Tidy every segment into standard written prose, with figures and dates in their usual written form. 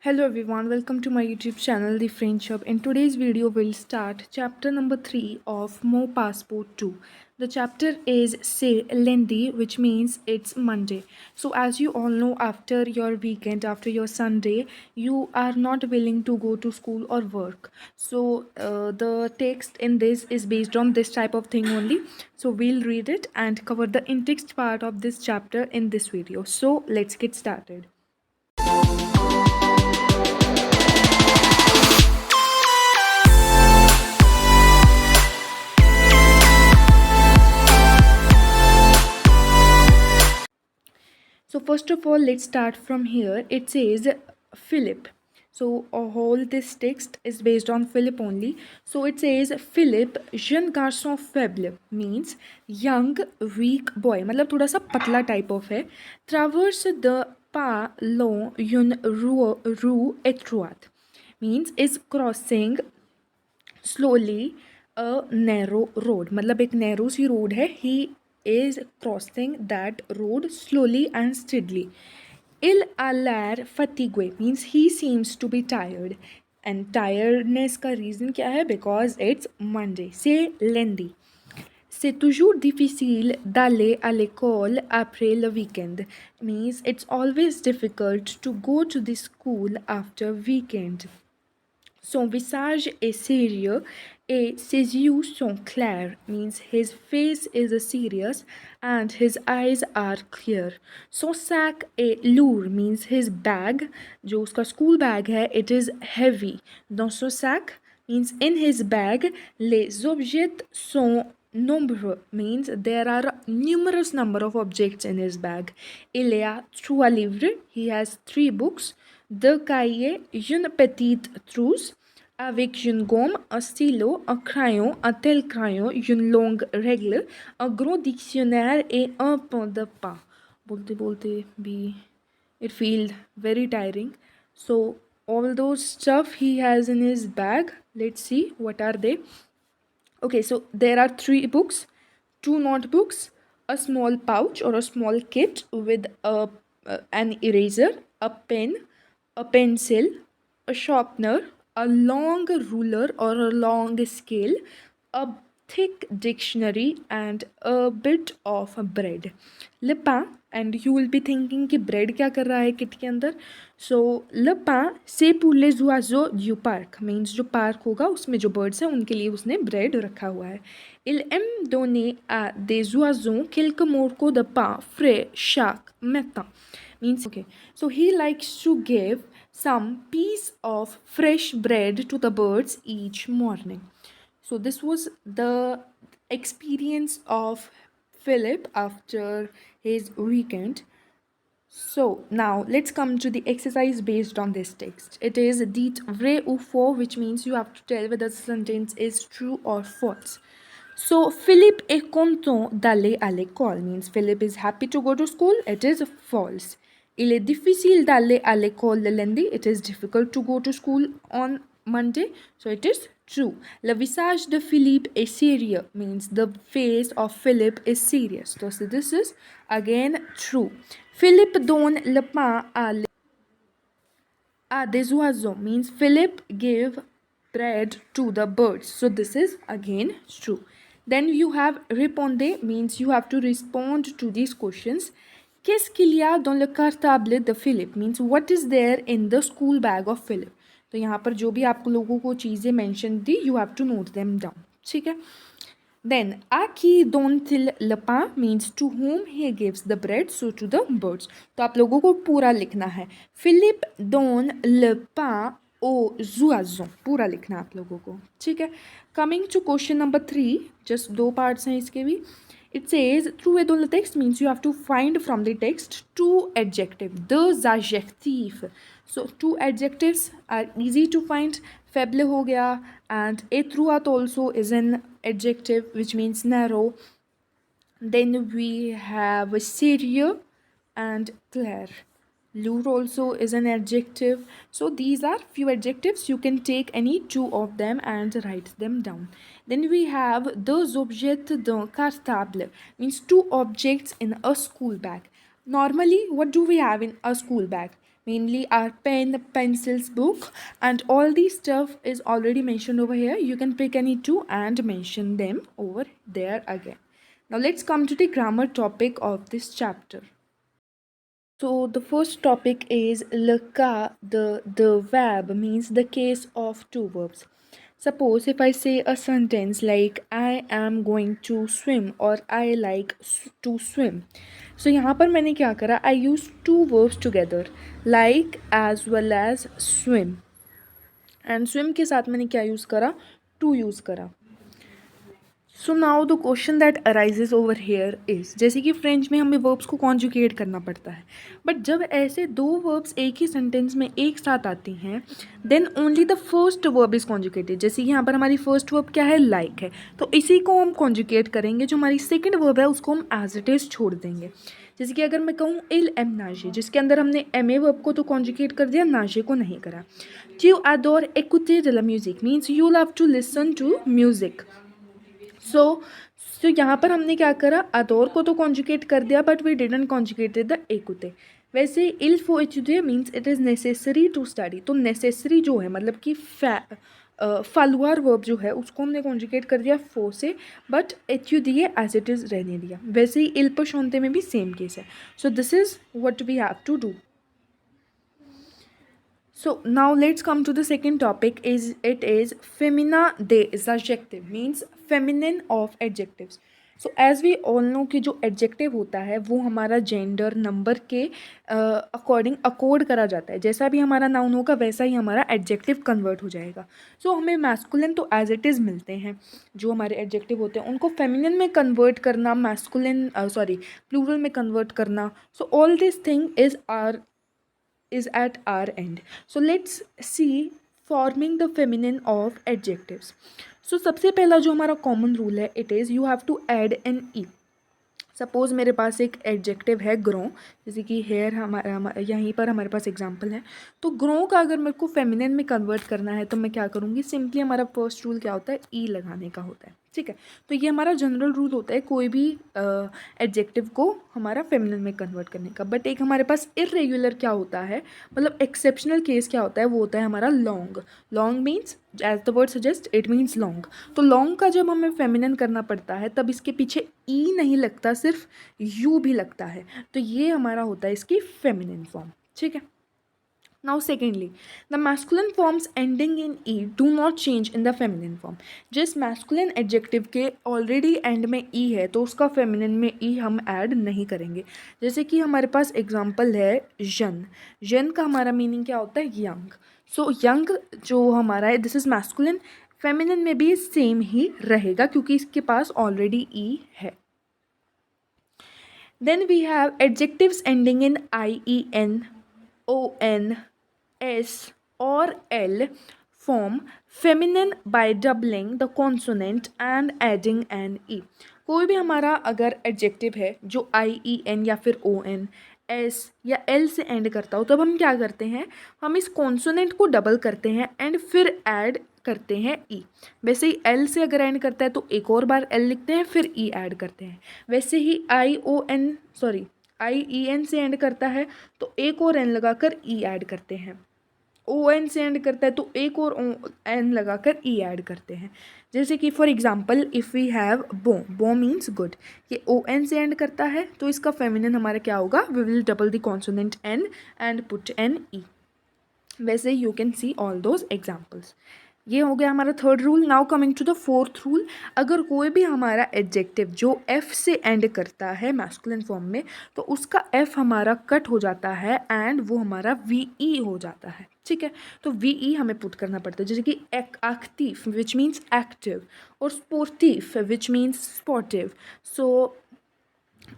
Hello everyone, welcome to my YouTube channel The French Hub. In today's video, we'll start chapter number 3 of Mo Passport 2. The chapter is C'est lundi, which means it's Monday. So as you all know, after your weekend, after your Sunday, you are not willing to go to school or work. So the text in this is based on this type of thing only. So we'll read it and cover the in-text part of this chapter in this video. So let's get started. So first of all, let's start from here. It says Philip. So whole this text is based on Philip only. So it says Philip, jeune garçon faible means young weak boy. मतलब थोड़ा सा पतला type of है. Traverse the pas long une rue étroite means is crossing slowly a narrow road. मतलब एक narrow सी road है. He is crossing that road slowly and steadily. Il a l'air fatigué means he seems to be tired. And tiredness का reason क्या है? Because it's Monday. C'est lundi. C'est toujours difficile d'aller à l'école après le weekend. Means it's always difficult to go to the school after weekend. Son visage est sérieux et ses yeux sont clairs means his face is serious and his eyes are clear. Son sac est lourd means his bag, जो उसका school bag है, it is heavy. Dans son sac means in his bag, les objets sont nombreux means there are numerous number of objects in his bag. Il y a trois livres, he has 3 books, deux cahiers, une petite trousse avec une gomme, un stylo, un crayon, un tel crayon, une longue règle, un gros dictionnaire et un pain de pain. बोलते बोलते भी it feels very tiring. So all those stuff he has in his bag, let's see what are they. Okay, so there are 3 books, 2 notebooks, a small pouch or a small kit with an eraser, a pen, a pencil, a sharpener, a long ruler or a long scale, a thick dictionary and a bit of bread. Le pain, and you will be thinking कि bread क्या कर रहा है kit के अंदर. So le pain c'est pour les oiseaux du parc means जो park होगा उसमें जो birds हैं उनके लिए उसने bread रखा हुआ है. Il aime donner à des oiseaux quelques morceaux de pain frais chaque matin means okay. So he likes to give some piece of fresh bread to the birds each morning. So this was the experience of Philip after his weekend. So now let's come to the exercise based on this text. It is dit vrai ou faux, which means you have to tell whether the sentence is true or false. So Philip est content d'aller à l'école means Philip is happy to go to school. It is false. Il est difficile d'aller à l'école le lundi. It is difficult to go to school on Monday. So it is true. Le visage de Philippe est sérieux means the face of Philip is serious. So this is again true. Philippe donne le pain à des oiseaux means Philip gave bread to the birds. So this is again true. Then you have répondez means you have to respond to these questions. Qu'est-ce qu'il y a dans le cartable de Philip means what is there in the school bag of Philip. तो यहाँ पर जो भी आप लोगों को चीज़ें mention the you have to note them down. ठीक है. Then à qui donne-t-il le pain means to whom he gives the bread, so to the birds. तो आप लोगों को पूरा लिखना है. Philippe donne le pain aux oiseaux. पूरा लिखना है आप लोगों को. ठीक है. Coming to question number 3, just 2 parts हैं इसके भी. It says trouver dans le texte means you have to find from the text 2 adjectives, 2 adjectifs. So 2 adjectives are easy to find. Faible हो गया and étroit also is an adjective which means narrow. Then we have sérieux and clair. Lourd also is an adjective. So these are few adjectives. You can take any 2 of them and write them down. Then we have deux objets d'un cartable means 2 objects in a school bag. Normally, what do we have in a school bag? mainly our pen, pencils, book, and all the stuff is already mentioned over here. You can pick any two and mention them over there again. Now let's come to the grammar topic of this chapter. So the first topic is le cas. The verb means the case of two verbs. Suppose if I say a sentence like I am going to swim or I like to swim. So यहाँ पर मैंने क्या करा, I use two verbs together, like as well as swim. And swim के साथ मैंने क्या use करा, to यूज़ करा. So now the question that arises over here is, जैसे कि फ्रेंच में हमें वर्ब्स को कॉन्जुगेट करना पड़ता है, बट जब ऐसे दो वर्ब्स एक ही सेंटेंस में एक साथ आती हैं then only the first verb is conjugated. जैसे कि यहाँ पर हमारी फर्स्ट वर्ब क्या है, लाइक है, तो इसी को हम कॉन्जुगेट करेंगे. जो हमारी सेकेंड वर्ब है उसको हम एज इट इज़ छोड़ देंगे. जैसे कि अगर मैं कहूँ इल एम नाजे, जिसके अंदर हमने एम ए वर्ब को तो कॉन्जुगेट कर दिया, नाजे को नहीं करा. यू अडोर एकुटे de la म्यूजिक means you love to listen to music. So यहाँ पर हमने क्या करा, अदौर को तो कॉन्जुगेट कर दिया but we didn't conjugated the एकुते. वैसे इल फो एचुदे means it is necessary to study. तो नेसेसरी जो है मतलब कि फालुआर वर्ब जो है उसको हमने कॉन्जुगेट कर दिया फो से, बट एचुदिए एज इट इज़ रहने दिया. वैसे ही इल पर शोनते में भी सेम केस है. So this is what we have to do. So now let's come to the second topic. It is femina de is adjective means feminine of adjectives. So as we all know कि जो adjective होता है वो हमारा gender number के according अकोड करा जाता है. जैसा भी हमारा नाउन होगा वैसा ही हमारा adjective कन्वर्ट हो जाएगा. सो हमें masculine तो as it is मिलते हैं. जो हमारे adjective होते हैं उनको feminine में कन्वर्ट करना, masculine plural में कन्वर्ट करना. So all this thing is at our end. So let's see forming the feminine of adjectives. So सबसे पहला जो हमारा कॉमन रूल है, it is you have to add an e. Suppose मेरे पास एक adjective है ग्रो, जैसे कि हेयर हमारा यहीं पर हमारे पास एग्जांपल है. तो ग्रो का अगर मेरे को फेमिनिन में कन्वर्ट करना है तो मैं क्या करूँगी, सिंपली हमारा फर्स्ट रूल क्या होता है, ई लगाने का होता है. ठीक है, तो ये हमारा जनरल रूल होता है कोई भी एडजेक्टिव को हमारा फेमिनिन में कन्वर्ट करने का. बट एक हमारे पास इरेगुलर क्या होता है, मतलब एक्सेप्शनल केस क्या होता है, वो होता है हमारा long. Long means as the word suggest it means long. तो लॉन्ग का जब हमें फेमिनिन करना पड़ता है तब इसके पीछे ई नहीं लगता, सिर्फ यू भी लगता है. तो ये हमारा होता है इसकी फेमिनिन फॉर्म. ठीक है. Now secondly the masculine forms ending in E do not change in the feminine form. जिस मैस्कुलिन एडजेक्टिव के ऑलरेडी एंड में ई है तो उसका फेमिनिन में ई हम ऐड नहीं करेंगे. जैसे कि हमारे पास एग्जांपल है यन. यन का हमारा मीनिंग क्या होता है, यंग. सो यंग जो हमारा है दिस इज मैस्कुलिन. फेमिनिन में भी सेम ही रहेगा क्योंकि इसके पास ऑलरेडी ई है. Then we have adjectives ending in IEN, ON, S or L form feminine by doubling the consonant and adding an E. कोई भी हमारा अगर adjective है जो IEN या फिर ON, S या L से एंड करता हो तब हम क्या करते हैं, हम इस कॉन्सोनेंट को डबल करते हैं एंड फिर ऐड करते हैं ई. वैसे ही एल से अगर एंड करता है तो एक और बार एल लिखते हैं फिर ई ऐड करते हैं. वैसे ही आई ई एन से एंड करता है तो एक और एन लगाकर ई ऐड करते हैं. ओ एन से एंड करता है तो एक और एन लगाकर ई ऐड करते हैं. जैसे कि for example if we have beau means good, ये ओ एन से एंड करता है तो इसका फेमिनिन हमारा क्या होगा, we will double the consonant N and put N E. वैसे you can see all those examples. ये हो गया हमारा third rule. Now coming to the fourth rule. अगर कोई भी हमारा एडजेक्टिव जो एफ से एंड करता है मैस्कुलिन फॉर्म में तो उसका एफ हमारा कट हो जाता है एंड वो हमारा वी ई हो जाता है. ठीक है, तो वी ई हमें पुट करना पड़ता है. जैसे कि एक्टिव विच मीन्स एक्टिव और sportive which means sportive. So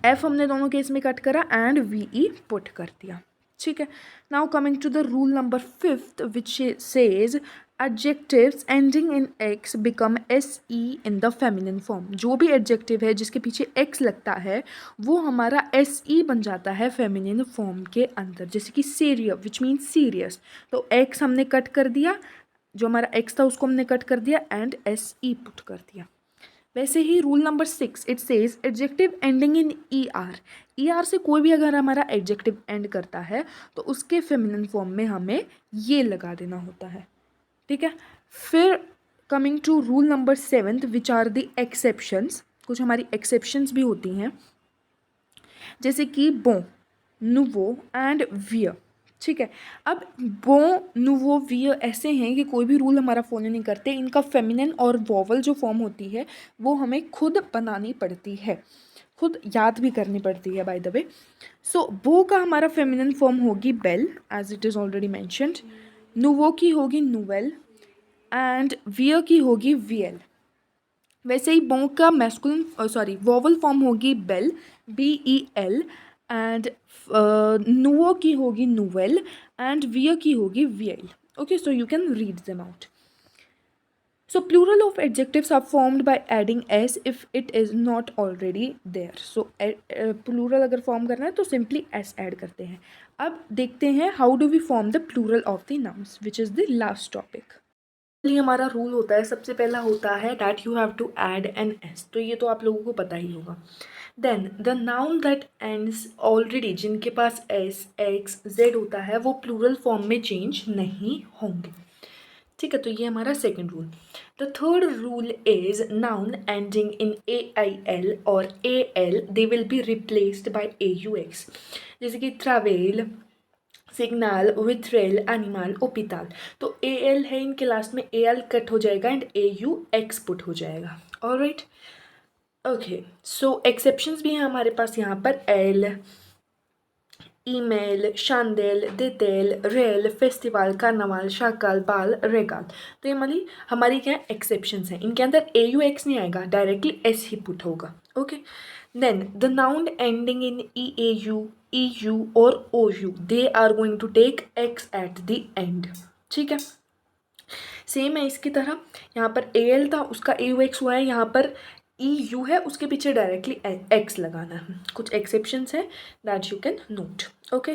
F हमने दोनों केस में कट करा एंड वी ई पुट कर दिया. ठीक है. Now coming to the rule number 5 which says adjectives ending in x become se in the feminine form. जो भी adjective है जिसके पीछे x लगता है वो हमारा se बन जाता है feminine form के अंदर. जैसे कि serious which means serious, तो x हमने कट कर दिया, जो हमारा x था उसको हमने कट कर दिया एंड se पुट कर दिया. वैसे ही rule number 6 it says adjective ending in ER से कोई भी अगर हमारा एडजेक्टिव एंड करता है तो उसके फेमिनिन फॉर्म में हमें ये लगा देना होता है, ठीक है। फिर coming to rule number 7 which are the exceptions, कुछ हमारी एक्सेप्शंस भी होती हैं, जैसे कि बो, नुवो एंड वियर, ठीक है। अब बो, नुवो, वियर ऐसे हैं कि कोई भी रूल हमारा फॉलो नहीं करते, इनका फेमिनिन और वोवल जो फॉर्म होती है वो हमें खुद बनानी पड़ती है, खुद याद भी करनी पड़ती है बाय द वे। सो बो का हमारा फेमिनिन फॉर्म होगी बेल as it is already mentioned, नुवो की होगी नुवेल एंड वियर की होगी वियल। वैसे ही बो का मैस्कुलिन वोवल फॉर्म होगी बेल, BEL एंड नुओ की होगी नुवेल एंड वियर की होगी vial. Okay, so you can read them out. So plural of adjectives are formed by adding s if it is not already there. So plural अगर form करना है तो simply s add करते हैं। अब देखते हैं how do we form the plural of the nouns, which is the last topic. ये हमारा रूल होता है, सबसे पहला होता है that you have to add an s, तो ये तो आप लोगों को पता ही होगा। Then the noun that ends already, जिनके पास s, x, z होता है वो plural form में change नहीं होंगे, ठीक है। तो ये हमारा second rule. The third rule is noun ending in AIL और AL they will be replaced by AUX, जैसे कि ट्रैवल, सिग्नल, विथरेल, एनिमल, ओपिताल। तो AL है, इनके लास्ट में AL कट हो जाएगा एंड AUX पुट हो जाएगा। Alright, okay. सो एक्सेप्शंस भी हैं हमारे पास यहाँ पर, एल, ईमेल, शांदेल, देतेल, रेल, फेस्टिवल, कार्नावाल, शाकाल, बाल, रेगाल। तो ये हमारी क्या एक्सेप्शंस हैं, इनके अंदर AUX नहीं आएगा, डायरेक्टली S ही पुट होगा। Okay, then the noun ending in EAU, EU और OU they are going to take X at the end, ठीक है। सेम है इसकी तरह, यहाँ पर AL था उसका AUX हुआ है, यहाँ पर EU है उसके पीछे डायरेक्टली X लगाना है। कुछ एक्सेप्शंस है that you can note, okay.